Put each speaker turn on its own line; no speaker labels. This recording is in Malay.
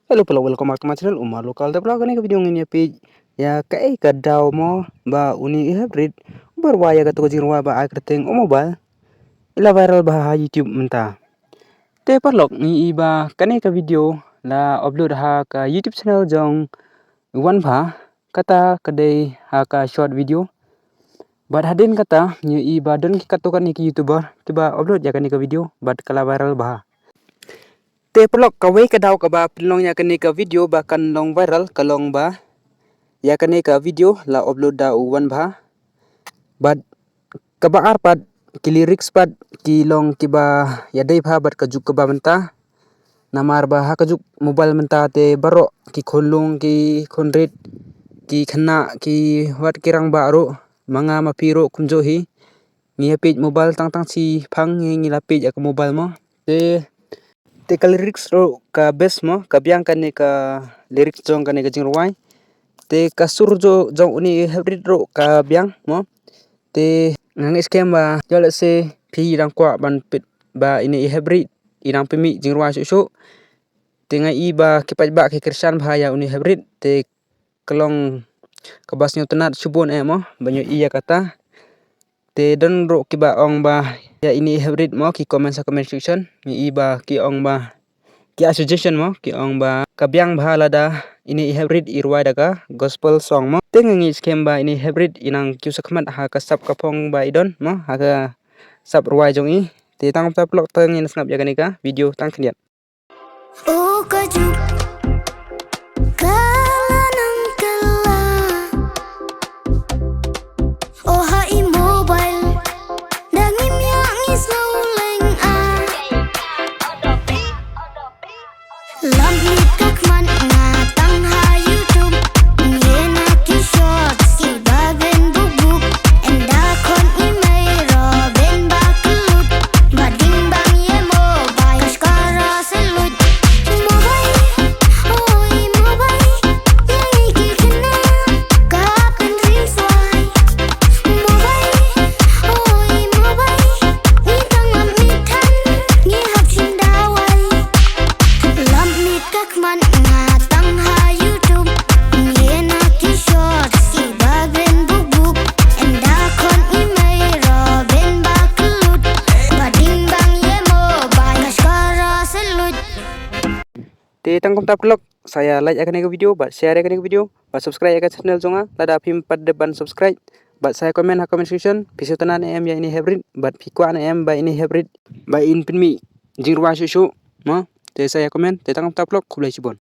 Hello, welcome back to my channel. Umar lokal da vlog ni video ngini page ya kai ka daw mo ba uni hybrid berwaya ka to jirwa ba akrting o mobile ila viral ba ha YouTube menta. Te parlok ni iba kane ka video la upload ha ka YouTube channel jong wan ba kata kadai ha ka short video. But hadin kata ni iba don ki katokan ni ki YouTuber tiba upload ya kane ka video but kala viral ba. Te pelok kawai ka daw ka ba pinlong ya kani ka video ba kan long viral kalong ba ya kani ka video la upload da uwan ba but ka ba arpat ki lyrics pat ki long ki ba ya dai ba bat ka juk ka ba menta namar ba ha ka juk mobile menta te baro ki khonlung ki khonrit ki khna ki wat kirang ba ro manga ma piro kumjo hi ngi page mobile tang tang si phang ngi la page ak mobile mo te ka lyrics ro ka best mo ka biang kan ni ka lyrics jong kan ni ka jingwai te ka sur jo jong uni hybrid ro ka biang mo te ngang scam ba jole se phi rang kwa ban pit ba ini hybrid irang pemi jingwai su te ngai i ba ki pa ba ki krishan ba ya uni hybrid te kelong ka bas nyu tenat subon mo banyo iya kata te don ro ki ba ong ba ya ini hybrid mo ki comment sa comment section ni iba ki ong ba ki suggestion mo ki ong ba kabyang ba lada ini hybrid irwai daga gospel song mo tengi scam ba ini hybrid inang kyu sakmat ha ka sap ka phong ba idon mo ha ka sap rwai jong i te tang ta plok teng in snap ya ka video tang khniat
oh kaju kalanang kala oh hai mobile dangim yang islau leng a lam ni kakman na tang ha YouTube yena ki shorts ki baben bubuk enda kon email ro ben baklut bading bang ye mobile kashkara selut mobile oi mobile ye ki kena kapen reels wai mobile oi mobile ni tang lam ni tan ni hap chin dawai lam ni kakman na tang ha YouTube yena ki shorts ki baben bubuk enda kon email ro ben baklut bading bang ye mobile kashkara selut
te tang kom ta plok saya like akan ka video but share akan ka video but subscribe akan channel jonga lada phim pat depan subscribe but saya comment ha comment section pisutanan em ya ini hybrid but pikwan em ba ini hybrid ba in pinmi jingwa su mo te saya comment te tang kom ta plok kulai sibon